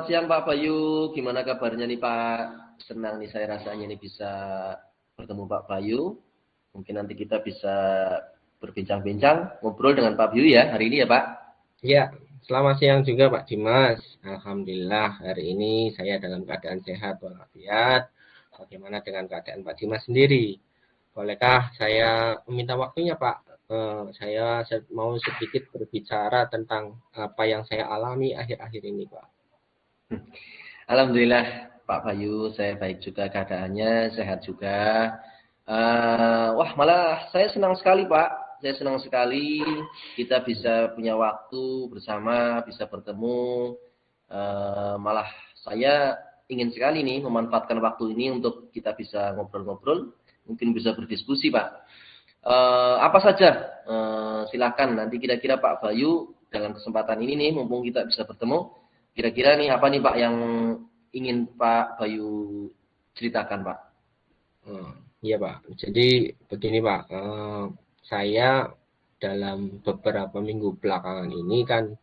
selamat siang Pak Bayu. Gimana kabarnya nih Pak? Senang nih saya rasanya nih bisa bertemu Pak Bayu. Mungkin nanti kita bisa berbincang-bincang, ngobrol dengan Pak Bayu ya hari ini ya Pak. Ya, selamat siang juga Pak Dimas. Alhamdulillah hari ini saya dalam keadaan sehat walafiat. Bagaimana dengan keadaan Pak Dimas sendiri? Bolehkah saya meminta waktunya Pak? Saya mau sedikit berbicara tentang apa yang saya alami akhir-akhir ini Pak. Alhamdulillah Pak Bayu, saya baik juga keadaannya, sehat juga. Wah malah saya senang sekali Pak. Saya senang sekali kita bisa punya waktu bersama, bisa bertemu. Malah saya ingin sekali nih memanfaatkan waktu ini untuk kita bisa ngobrol-ngobrol, mungkin bisa berdiskusi Pak. Apa saja? Silakan nanti kira-kira Pak Bayu dalam kesempatan ini nih, mumpung kita bisa bertemu, kira-kira nih apa nih Pak yang ingin Pak Bayu ceritakan Pak? Iya Pak. Jadi begini Pak, saya dalam beberapa minggu belakangan ini kan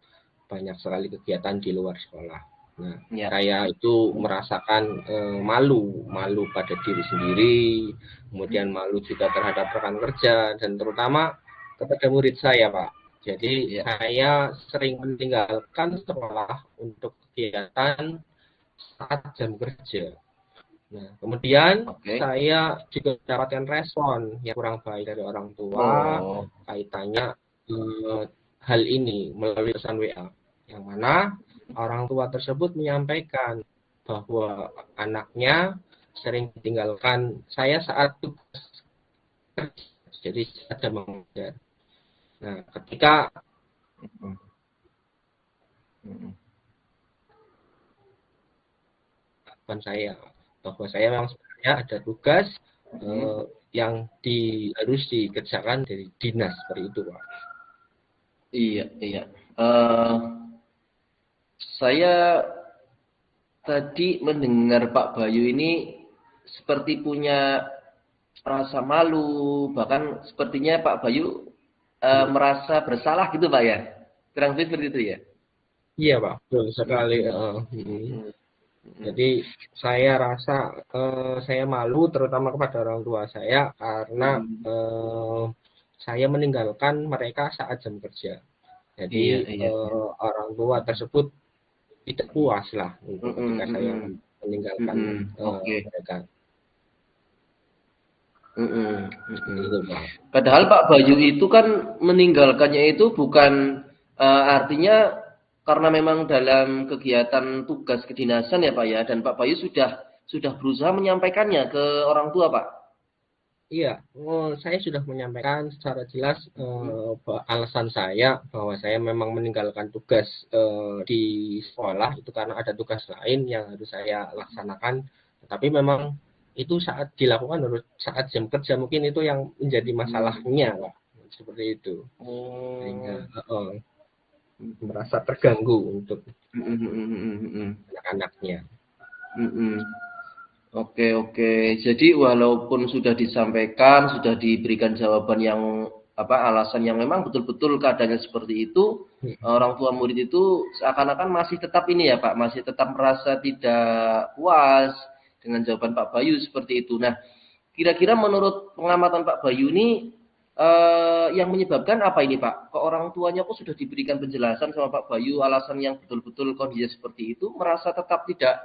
banyak sekali kegiatan di luar sekolah. Nah, Ya. saya itu merasakan malu pada diri sendiri, kemudian malu juga terhadap rekan kerja, dan terutama kepada murid saya, Pak. Jadi Ya. saya sering meninggalkan sekolah untuk kegiatan saat jam kerja. Nah, kemudian saya juga mendapatkan respon yang kurang baik dari orang tua kaitannya hal ini melalui pesan WA, yang mana orang tua tersebut menyampaikan bahwa anaknya sering ditinggalkan saya saat tugas kerja, jadi ada mengajar. Nah, ketika saya bahwa saya memang sebenarnya ada tugas yang harus dikerjakan dari dinas seperti itu Pak. Iya. Saya tadi mendengar Pak Bayu ini seperti punya rasa malu, bahkan sepertinya Pak Bayu merasa bersalah gitu Pak ya? Kurang lebih seperti itu ya? Iya Pak, betul sekali. Jadi saya rasa saya malu terutama kepada orang tua saya karena saya meninggalkan mereka saat jam kerja. Jadi orang tua tersebut tidak puas lah untuk ketika saya meninggalkan mereka. Padahal Pak Bayu itu kan meninggalkannya itu bukan artinya karena memang dalam kegiatan tugas kedinasan ya Pak ya, dan Pak Bayu sudah berusaha menyampaikannya ke orang tua Pak. Iya, saya sudah menyampaikan secara jelas alasan saya bahwa saya memang meninggalkan tugas di sekolah itu karena ada tugas lain yang harus saya laksanakan. Tapi memang itu saat dilakukan saat jam kerja, mungkin itu yang menjadi masalahnya Pak. Seperti itu. Sehingga merasa terganggu untuk anak-anaknya. Oke. Jadi walaupun sudah disampaikan, sudah diberikan jawaban yang alasan yang memang betul-betul keadaannya seperti itu, orang tua murid itu seakan-akan masih tetap ini ya Pak, masih tetap merasa tidak puas dengan jawaban Pak Bayu seperti itu. Nah, kira-kira menurut pengamatan Pak Bayu ini yang menyebabkan apa ini Pak? Kok orang tuanya kok sudah diberikan penjelasan sama Pak Bayu alasan yang betul-betul kondisi seperti itu, merasa tetap tidak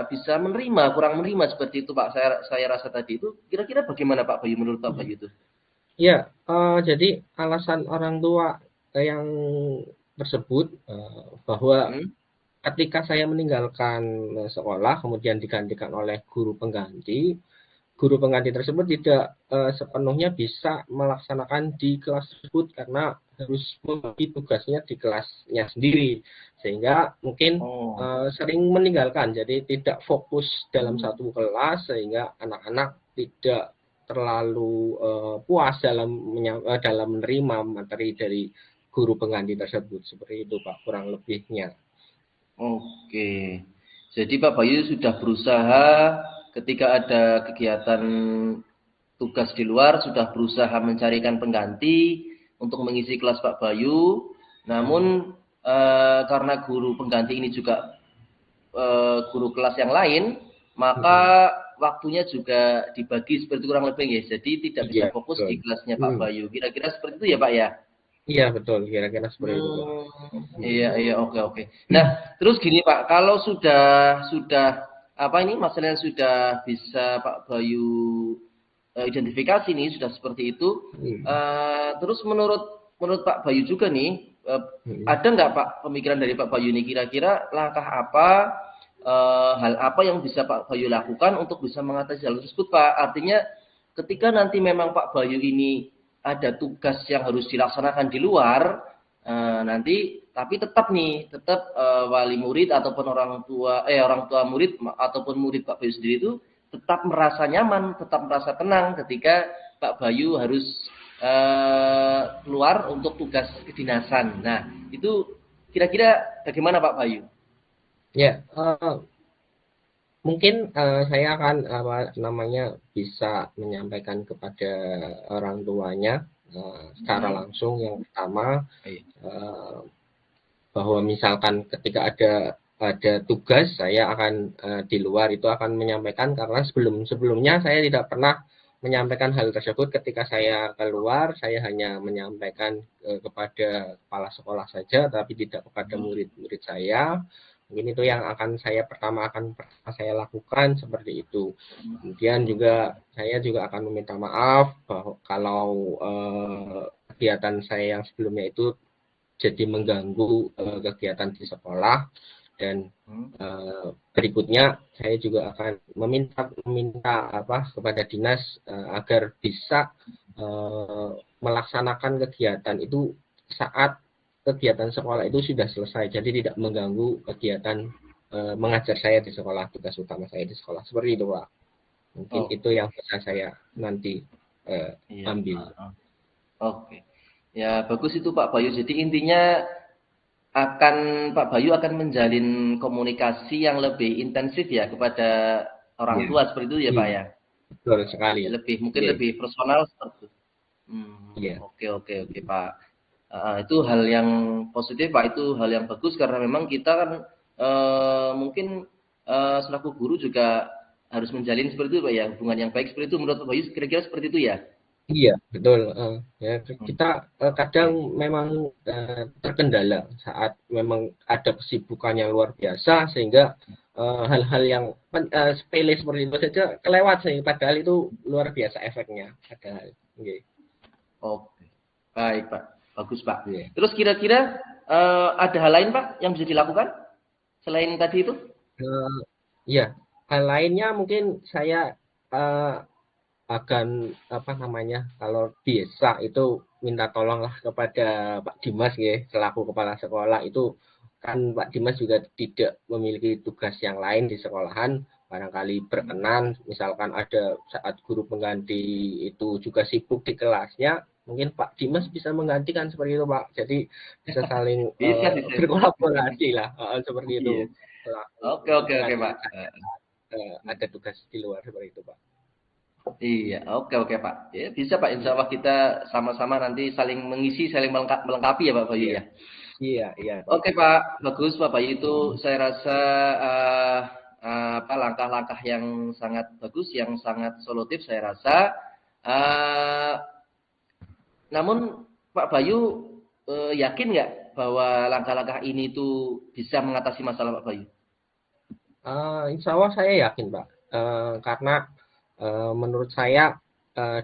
bisa menerima, kurang menerima seperti itu Pak. Saya rasa tadi itu kira-kira bagaimana Pak Bayu menurut Pak Bayu itu? Ya, jadi alasan orang tua yang tersebut bahwa ketika saya meninggalkan sekolah kemudian digantikan oleh guru pengganti tersebut tidak sepenuhnya bisa melaksanakan di kelas tersebut karena harus membagi tugasnya di kelasnya sendiri, sehingga mungkin sering meninggalkan, jadi tidak fokus dalam satu kelas sehingga anak-anak tidak terlalu puas dalam menerima materi dari guru pengganti tersebut. Seperti itu Pak, kurang lebihnya. Oke, jadi Pak Bayu sudah berusaha ketika ada kegiatan tugas di luar, sudah berusaha mencarikan pengganti untuk mengisi kelas Pak Bayu. Namun karena guru pengganti ini juga guru kelas yang lain, maka waktunya juga dibagi seperti kurang lebih ya. Jadi tidak bisa fokus di kelasnya Pak Bayu. Kira-kira seperti itu ya Pak ya? Iya betul, kira-kira seperti itu Pak. Iya, oke. Nah, terus gini Pak, kalau sudah apa ini masalahnya sudah bisa Pak Bayu identifikasi nih sudah seperti itu. Terus menurut Pak Bayu juga nih, ada nggak Pak pemikiran dari Pak Bayu ini kira-kira langkah apa, hal apa yang bisa Pak Bayu lakukan untuk bisa mengatasi hal tersebut Pak? Artinya ketika nanti memang Pak Bayu ini ada tugas yang harus dilaksanakan di luar, nanti tapi tetap wali murid ataupun orang tua murid ataupun murid Pak Bayu sendiri itu tetap merasa nyaman, tetap merasa tenang ketika Pak Bayu harus keluar untuk tugas kedinasan. Nah, itu kira-kira bagaimana Pak Bayu? Ya, mungkin saya akan bisa menyampaikan kepada orang tuanya secara langsung. Yang pertama, bahwa misalkan ketika ada tugas, saya akan di luar itu akan menyampaikan, karena sebelumnya saya tidak pernah menyampaikan hal tersebut. Ketika saya keluar, saya hanya menyampaikan kepada kepala sekolah saja, tapi tidak kepada murid-murid saya. Mungkin itu yang pertama saya lakukan seperti itu. Kemudian saya juga akan meminta maaf bahwa kalau kegiatan saya yang sebelumnya itu jadi mengganggu kegiatan di sekolah. Dan berikutnya saya juga akan meminta kepada dinas agar bisa melaksanakan kegiatan itu saat kegiatan sekolah itu sudah selesai, jadi tidak mengganggu kegiatan mengajar saya di sekolah, tugas utama saya di sekolah. Seperti itu Pak. Mungkin itu yang bisa saya nanti ambil. Oke. Ya bagus itu Pak Bayu. Jadi intinya Pak Bayu akan menjalin komunikasi yang lebih intensif ya kepada orang tua seperti itu ya Pak ya. Betul sekali. Mungkin lebih personal seperti itu. Oke Pak. Itu hal yang positif Pak, itu hal yang bagus karena memang kita kan mungkin selaku guru juga harus menjalin seperti itu Pak ya, hubungan yang baik seperti itu. Menurut Pak Bayu kira-kira seperti itu ya? Iya betul. Kita kadang memang terkendala saat memang ada kesibukan yang luar biasa, sehingga hal-hal yang sepele seperti itu saja kelewat, sehingga padahal itu luar biasa efeknya. Oke, baik Pak, bagus Pak. Terus kira-kira ada hal lain Pak yang bisa dilakukan selain tadi itu? Hal lainnya mungkin saya akan kalau bisa itu minta tolonglah kepada Pak Dimas ya, selaku kepala sekolah. Itu kan Pak Dimas juga tidak memiliki tugas yang lain di sekolahan, barangkali berkenan misalkan ada saat guru pengganti itu juga sibuk di kelasnya, mungkin Pak Dimas bisa menggantikan seperti itu Pak. Jadi bisa saling berkolaborasi lah seperti itu. Oke Pak. Ada tugas di luar seperti itu Pak. Iya, oke Pak. Ya, bisa Pak, insya Allah kita sama-sama nanti saling mengisi, saling melengkapi ya Pak Bayu ya. Iya. Oke Pak, bagus Pak Bayu itu saya rasa langkah-langkah yang sangat bagus, yang sangat solutif saya rasa. Namun Pak Bayu yakin nggak bahwa langkah-langkah ini tuh bisa mengatasi masalah Pak Bayu? Insya Allah saya yakin Pak, karena menurut saya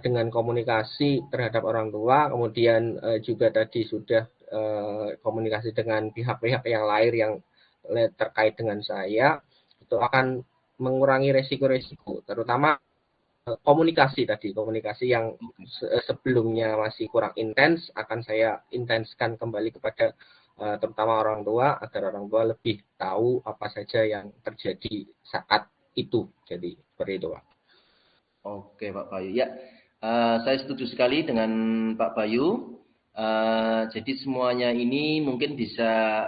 dengan komunikasi terhadap orang tua, kemudian juga tadi sudah komunikasi dengan pihak-pihak yang lain yang terkait dengan saya, itu akan mengurangi resiko-resiko, terutama komunikasi yang sebelumnya masih kurang intens, akan saya intenskan kembali kepada terutama orang tua, agar orang tua lebih tahu apa saja yang terjadi saat itu. Jadi seperti itu Pak. Oke Pak Bayu. Ya, saya setuju sekali dengan Pak Bayu. Jadi semuanya ini mungkin bisa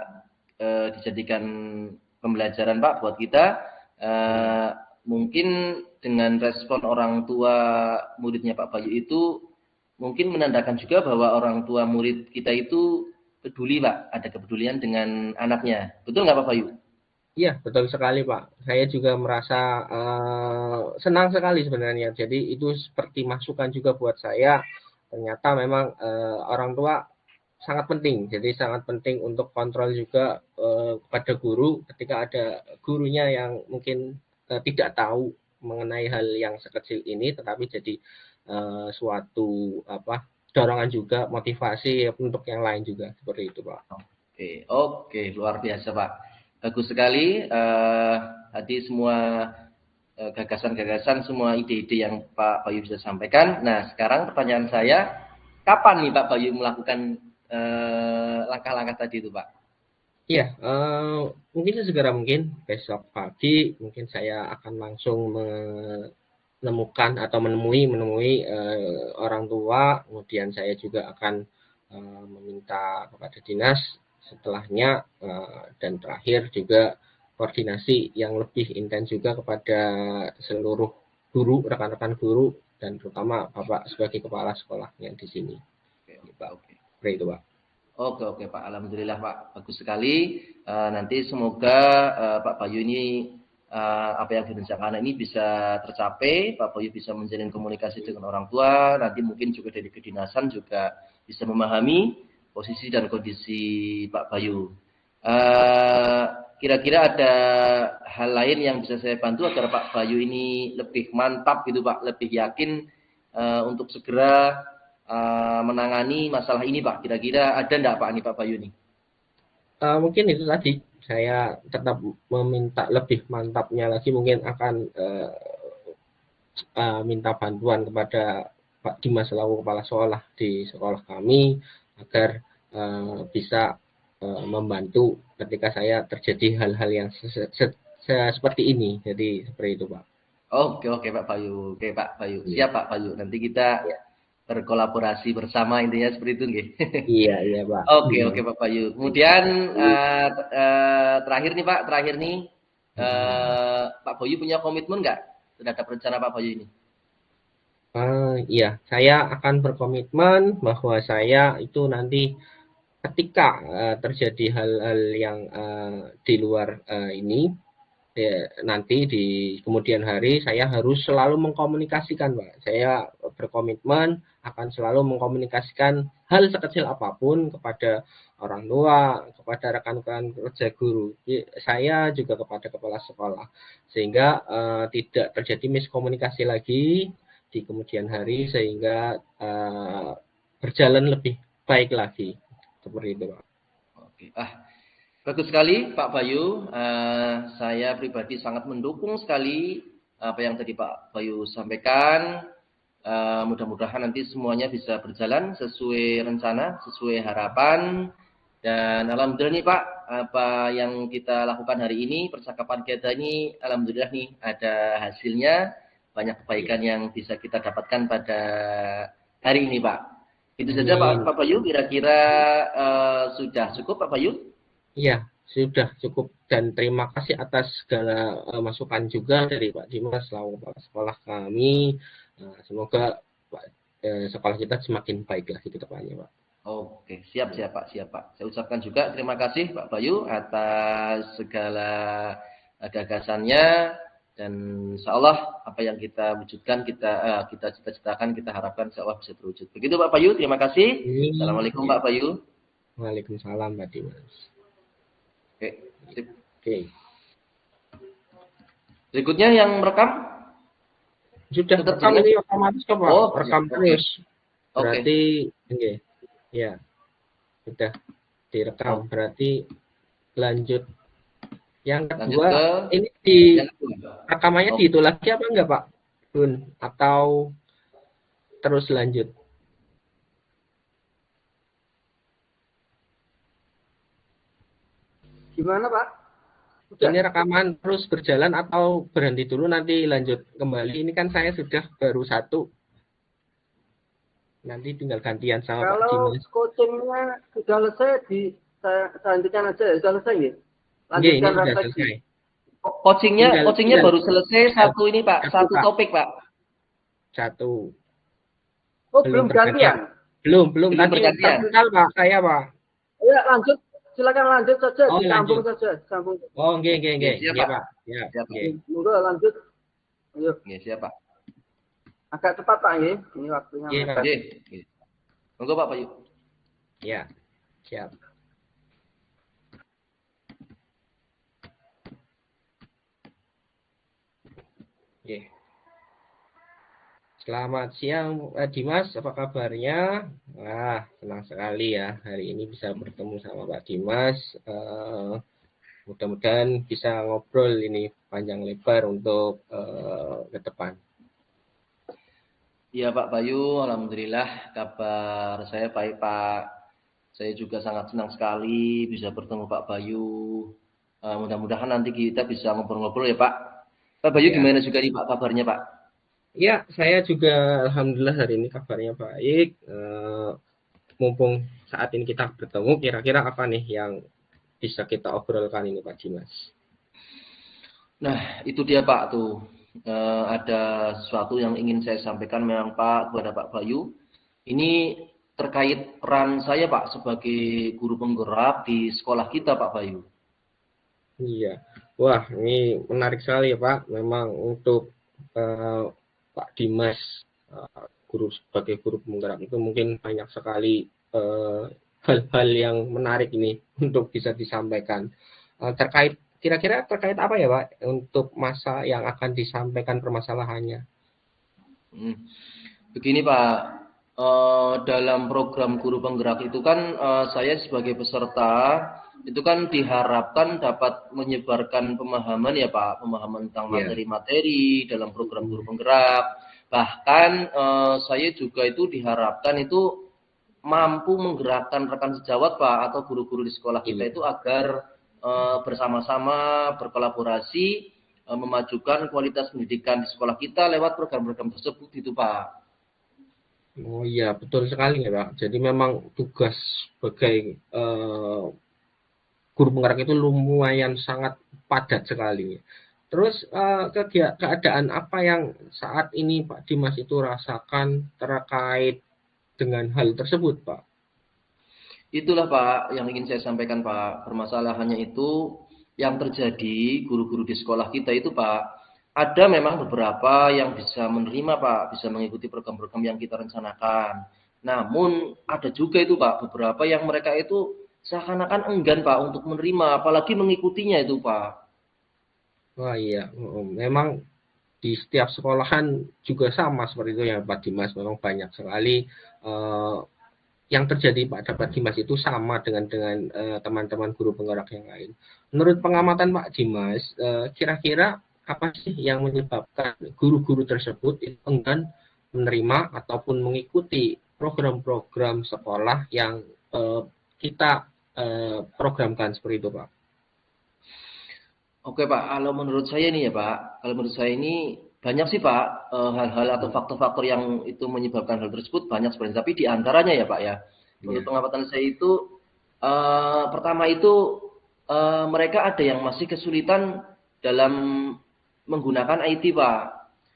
dijadikan pembelajaran Pak buat kita. Mungkin dengan respon orang tua muridnya Pak Bayu itu mungkin menandakan juga bahwa orang tua murid kita itu peduli Pak, ada kepedulian dengan anaknya. Betul nggak Pak Bayu? Iya, betul sekali, Pak. Saya juga merasa senang sekali sebenarnya. Jadi itu seperti masukan juga buat saya. Ternyata memang orang tua sangat penting. Jadi sangat penting untuk kontrol juga kepada guru ketika ada gurunya yang mungkin tidak tahu mengenai hal yang sekecil ini, tetapi jadi suatu dorongan juga, motivasi untuk yang lain juga seperti itu, Pak. Oke, luar biasa Pak. Bagus sekali. Tadi semua gagasan-gagasan, semua ide-ide yang Pak Bayu bisa sampaikan. Nah, sekarang pertanyaan saya, kapan nih Pak Bayu melakukan langkah-langkah tadi itu Pak? Iya, mungkin sesegera mungkin besok pagi mungkin saya akan langsung menemukan atau menemui orang tua, kemudian saya juga akan meminta kepada dinas setelahnya, dan terakhir juga koordinasi yang lebih intens juga kepada seluruh guru, rekan-rekan guru, dan terutama Bapak sebagai kepala sekolahnya di sini. Oke. Seperti itu, Pak. Oke Pak, alhamdulillah Pak, bagus sekali. Nanti semoga Pak Bayu ini apa yang direncanakan ini bisa tercapai. Pak Bayu bisa menjalin komunikasi dengan orang tua. Nanti mungkin juga dari kedinasan juga bisa memahami posisi dan kondisi Pak Bayu. Kira-kira ada hal lain yang bisa saya bantu agar Pak Bayu ini lebih mantap gitu Pak, lebih yakin untuk segera menangani masalah ini Pak. Kira-kira ada enggak Pak ini Pak Bayu ini? Mungkin itu tadi, saya tetap meminta lebih mantapnya lagi, mungkin akan minta bantuan kepada Pak Dimas selaku kepala sekolah di sekolah kami agar bisa membantu ketika saya terjadi hal-hal yang seperti ini. Jadi seperti itu Pak. Oke Pak Bayu. Oke Pak Bayu. Siap Pak Bayu. Nanti kita berkolaborasi bersama intinya seperti itu nggih. Iya Pak. Oke Pak Bayu. Kemudian terakhir nih Pak, Pak Bayu punya komitmen nggak terhadap rencana Pak Bayu ini? Iya, saya akan berkomitmen bahwa saya itu nanti ketika terjadi hal-hal yang di luar ini, nanti di kemudian hari saya harus selalu mengkomunikasikan Pak. Saya berkomitmen akan selalu mengkomunikasikan hal sekecil apapun kepada orang tua, kepada rekan-rekan kerja guru, saya juga kepada kepala sekolah, sehingga tidak terjadi miskomunikasi lagi di kemudian hari, sehingga berjalan lebih baik lagi seperti itu Pak. Oke. Bagus sekali Pak Bayu. Saya pribadi sangat mendukung sekali apa yang tadi Pak Bayu sampaikan. Mudah-mudahan nanti semuanya bisa berjalan sesuai rencana, sesuai harapan. Dan alhamdulillah nih Pak, apa yang kita lakukan hari ini, percakapan kita ini, alhamdulillah nih ada hasilnya. Banyak kebaikan yang bisa kita dapatkan pada hari ini Pak. Itu saja Pak Bayu, kira-kira sudah cukup Pak Bayu? Iya, sudah cukup, dan terima kasih atas segala masukan juga dari Pak Dimas selaku kepala sekolah kami. Semoga sekolah kita semakin baik lagi ke depannya Pak. Oke, siap Pak. Saya ucapkan juga terima kasih Pak Bayu atas segala gagasannya, dan insya Allah apa yang kita wujudkan, kita cita-citakan, kita harapkan insya Allah bisa terwujud. Begitu Pak Bayu, terima kasih. Assalamualaikum Pak Bayu. Waalaikumsalam Pak Dimas. Oke. Berikutnya yang merekam? Sudah rekam ini otomatis kok Pak. Rekam terus. Berarti ya sudah direkam. Berarti lanjut yang kedua. Ini di rekamannya di itu lagi apa enggak Pak Bun? Atau terus lanjut? Gimana Pak? Ini rekaman terus berjalan atau berhenti dulu nanti lanjut kembali? Ini kan saya sudah baru satu. Nanti tinggal gantian sama Pak Dimas. Kalau coachingnya sudah selesai, saya lanjutkan aja ya. Sudah selesai ya? Lanjutkan selesai. Coachingnya baru selesai satu ini Pak. Satu topik Pak. Satu. Oh belum gantian? Belum. Tadi bergantian Pak, saya Pak. Ya lanjut. silakan lanjut saja, Oh, disambung lanjut. saja, sambung. Oh, nggih, nggih, nggih. Siap, Nggih, Pak. Pak. Ya, Siap, Pak. nggih. Monggo lanjut. Ayo, Siap, Pak. agak cepat Pak nggih. Ini waktunya Nggih, Pak. mepet. Nggih. Monggo Pak Bayu. Ya, siap. Oke. Selamat siang, Dimas. Apa kabarnya? Wah, senang sekali ya hari ini bisa bertemu sama Pak Dimas. Mudah-mudahan bisa ngobrol ini panjang lebar untuk ke depan. Iya Pak Bayu, alhamdulillah kabar saya baik Pak. Saya juga sangat senang sekali bisa bertemu Pak Bayu. Mudah-mudahan nanti kita bisa ngobrol-ngobrol ya Pak. Pak Bayu Ya. gimana juga nih Pak kabarnya Pak? Ya, saya juga alhamdulillah hari ini kabarnya baik. Mumpung saat ini kita bertemu, kira-kira apa nih yang bisa kita obrolkan ini Pak Dimas? Nah, itu dia Pak tuh. Ada sesuatu yang ingin saya sampaikan memang Pak kepada Pak Bayu. Ini terkait peran saya Pak sebagai guru penggerak di sekolah kita Pak Bayu. Iya. Wah, ini menarik sekali ya Pak. Memang untuk Pak Dimas guru sebagai guru penggerak itu mungkin banyak sekali hal-hal yang menarik ini untuk bisa disampaikan. Terkait kira-kira terkait apa ya Pak untuk masa yang akan disampaikan permasalahannya? Begini Pak, dalam program guru penggerak itu kan saya sebagai peserta itu kan diharapkan dapat menyebarkan pemahaman ya Pak, pemahaman tentang materi-materi dalam program guru penggerak. Bahkan saya juga itu diharapkan itu mampu menggerakkan rekan sejawat Pak atau guru-guru di sekolah kita itu agar bersama-sama berkolaborasi memajukan kualitas pendidikan di sekolah kita lewat program-program tersebut itu Pak. Oh iya, betul sekali ya Pak. Jadi memang tugas sebagai guru penggerak itu lumayan sangat padat sekali. Terus keadaan apa yang saat ini Pak Dimas itu rasakan terkait dengan hal tersebut Pak? Itulah Pak yang ingin saya sampaikan Pak. Permasalahannya itu yang terjadi guru-guru di sekolah kita itu Pak, ada memang beberapa yang bisa menerima Pak, bisa mengikuti program-program yang kita rencanakan. Namun ada juga itu Pak, beberapa yang mereka itu seakan-akan enggan Pak untuk menerima, apalagi mengikutinya itu Pak. Wah iya, memang di setiap sekolahan juga sama seperti itu ya Pak Dimas. Memang banyak sekali yang terjadi pada Pak Dimas itu sama dengan teman-teman guru penggerak yang lain. Menurut pengamatan Pak Dimas, kira-kira apa sih yang menyebabkan guru-guru tersebut itu enggan menerima ataupun mengikuti program-program sekolah yang kita programkan seperti itu Pak? Oke Pak, kalau menurut saya nih ya Pak, kalau menurut saya ini banyak sih Pak hal-hal atau faktor-faktor yang itu menyebabkan hal tersebut banyak sebenarnya. Tapi di antaranya ya Pak ya, menurut pengamatan saya itu pertama itu mereka ada yang masih kesulitan dalam menggunakan IT Pak.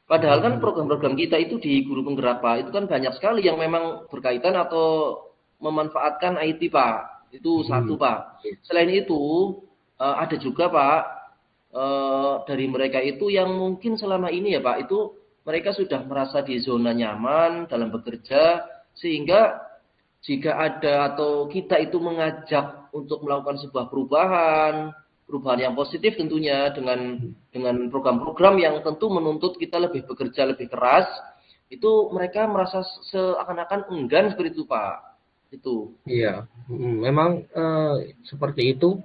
Padahal kan program-program kita itu di guru penggerak Pak, itu kan banyak sekali yang memang berkaitan atau memanfaatkan IT Pak. Itu satu Pak. Selain itu ada juga Pak dari mereka itu yang mungkin selama ini ya Pak, itu mereka sudah merasa di zona nyaman dalam bekerja, sehingga jika ada atau kita itu mengajak untuk melakukan sebuah perubahan yang positif tentunya dengan program-program yang tentu menuntut kita lebih bekerja lebih keras, itu mereka merasa seakan-akan enggan seperti itu Pak. Itu. Iya, memang seperti itu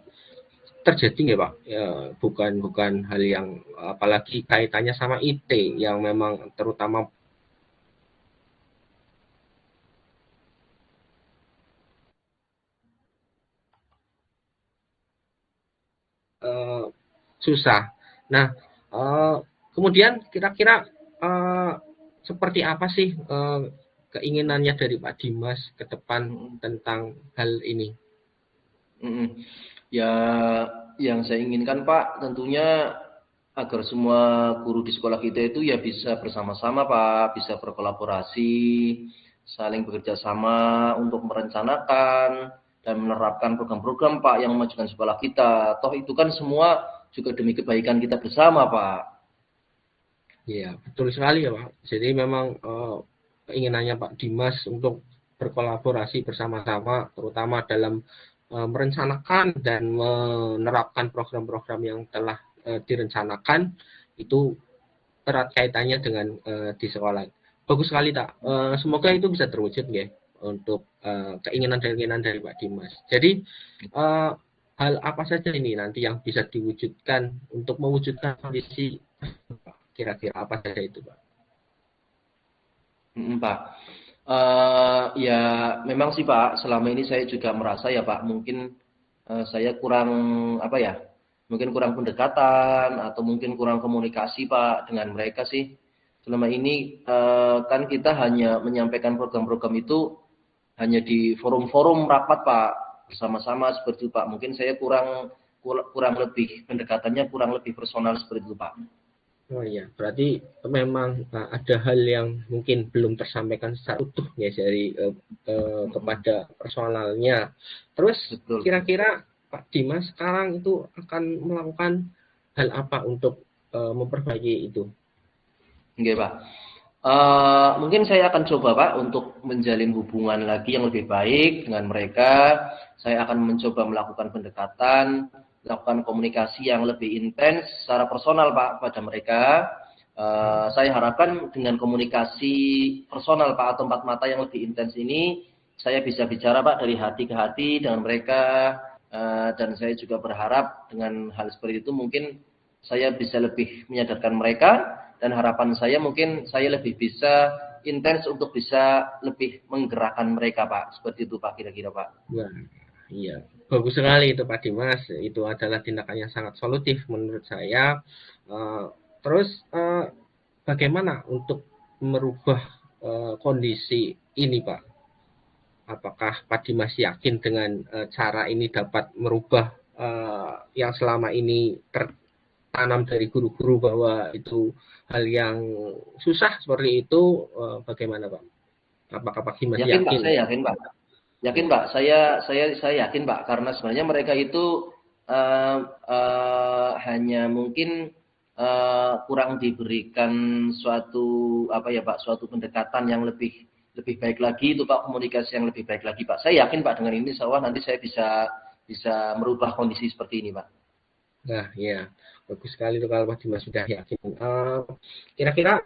terjadi nggak Pak? Ya, bukan hal yang apalagi kaitannya sama IT yang memang terutama susah. Nah, kemudian kira-kira seperti apa sih keinginannya dari Pak Dimas ke depan tentang hal ini? Ya, yang saya inginkan Pak, tentunya agar semua guru di sekolah kita itu ya bisa bersama-sama Pak, bisa berkolaborasi, saling bekerja sama untuk merencanakan dan menerapkan program-program Pak yang memajukan sekolah kita. Toh itu kan semua juga demi kebaikan kita bersama Pak. Iya, betul sekali ya Pak. Jadi memang keinginannya Pak Dimas untuk berkolaborasi bersama-sama, terutama dalam merencanakan dan menerapkan program-program yang telah direncanakan, itu erat kaitannya dengan di sekolah. Bagus sekali tak. Semoga itu bisa terwujud ya untuk keinginan dari Pak Dimas. Jadi hal apa saja ini nanti yang bisa diwujudkan untuk mewujudkan kondisi, kira-kira apa saja itu Pak? Pak, ya memang sih Pak, selama ini saya juga merasa ya Pak, mungkin saya kurang apa ya, mungkin kurang pendekatan atau mungkin kurang komunikasi Pak dengan mereka sih. Selama ini kan kita hanya menyampaikan program-program itu hanya di forum-forum rapat Pak, bersama-sama seperti itu Pak. Mungkin saya kurang lebih pendekatannya kurang lebih personal seperti itu Pak. Oh iya, berarti memang ada hal yang mungkin belum tersampaikan secara utuh ya dari kepada personalnya. Terus kira-kira Pak Dimas sekarang itu akan melakukan hal apa untuk memperbaiki itu? Oke Pak, mungkin saya akan coba Pak untuk menjalin hubungan lagi yang lebih baik dengan mereka. Saya akan mencoba melakukan pendekatan, melakukan komunikasi yang lebih intens secara personal Pak pada mereka. Saya harapkan dengan komunikasi personal Pak atau empat mata yang lebih intens ini, saya bisa bicara Pak dari hati ke hati dengan mereka, dan saya juga berharap dengan hal seperti itu mungkin saya bisa lebih menyadarkan mereka, dan harapan saya mungkin saya lebih bisa intens untuk bisa lebih menggerakkan mereka Pak. Seperti itu Pak kira-kira Pak. Ya, iya, bagus sekali itu Pak Dimas. Itu adalah tindakan yang sangat solutif menurut saya. Terus bagaimana untuk merubah kondisi ini Pak? Apakah Pak Dimas yakin dengan cara ini dapat merubah yang selama ini tertanam dari guru-guru bahwa itu hal yang susah seperti itu, bagaimana Pak? Apakah Pak Dimas yakin? Pak, saya yakin Pak. Yakin Pak, saya yakin Pak, karena sebenarnya mereka itu hanya mungkin kurang diberikan suatu apa ya Pak, suatu pendekatan yang lebih baik lagi itu Pak, komunikasi yang lebih baik lagi Pak. Saya yakin Pak dengan ini insya Allah nanti saya bisa merubah kondisi seperti ini Pak. Nah ya, bagus sekali itu kalau Pak Dimas sudah yakin. Kira-kira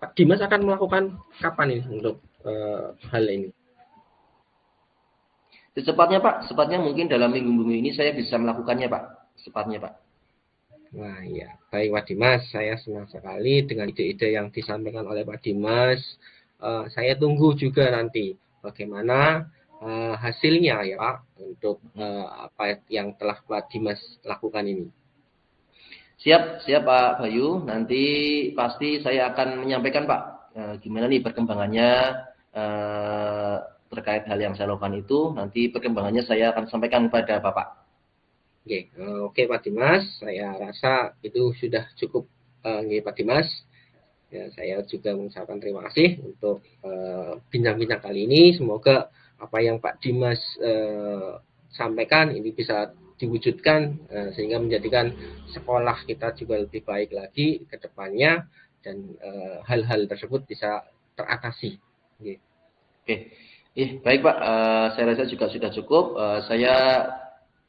Pak Dimas akan melakukan kapan ini untuk hal ini? Secepatnya Pak, secepatnya mungkin dalam minggu-minggu ini saya bisa melakukannya Pak, secepatnya Pak. Nah ya, baik Pak Dimas, saya senang sekali dengan ide-ide yang disampaikan oleh Pak Dimas. Saya tunggu juga nanti bagaimana hasilnya ya Pak untuk apa yang telah Pak Dimas lakukan ini. Siap Pak Bayu, nanti pasti saya akan menyampaikan Pak gimana nih perkembangannya terkait hal yang saya lakukan itu. Nanti perkembangannya saya akan sampaikan kepada Bapak. Oke Pak Dimas, saya rasa itu sudah cukup Pak Dimas. Ya, saya juga mengucapkan terima kasih untuk bincang-bincang kali ini. Semoga apa yang Pak Dimas sampaikan ini bisa diwujudkan sehingga menjadikan sekolah kita juga lebih baik lagi ke depannya, dan hal-hal tersebut bisa teratasi. Oke. Baik Pak, saya rasa juga sudah cukup. Saya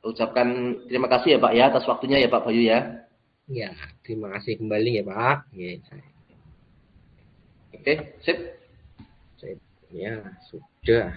ucapkan terima kasih ya Pak ya atas waktunya ya Pak Bayu ya. Ya, terima kasih kembali ya Pak. Oke, sip. Ya, sudah.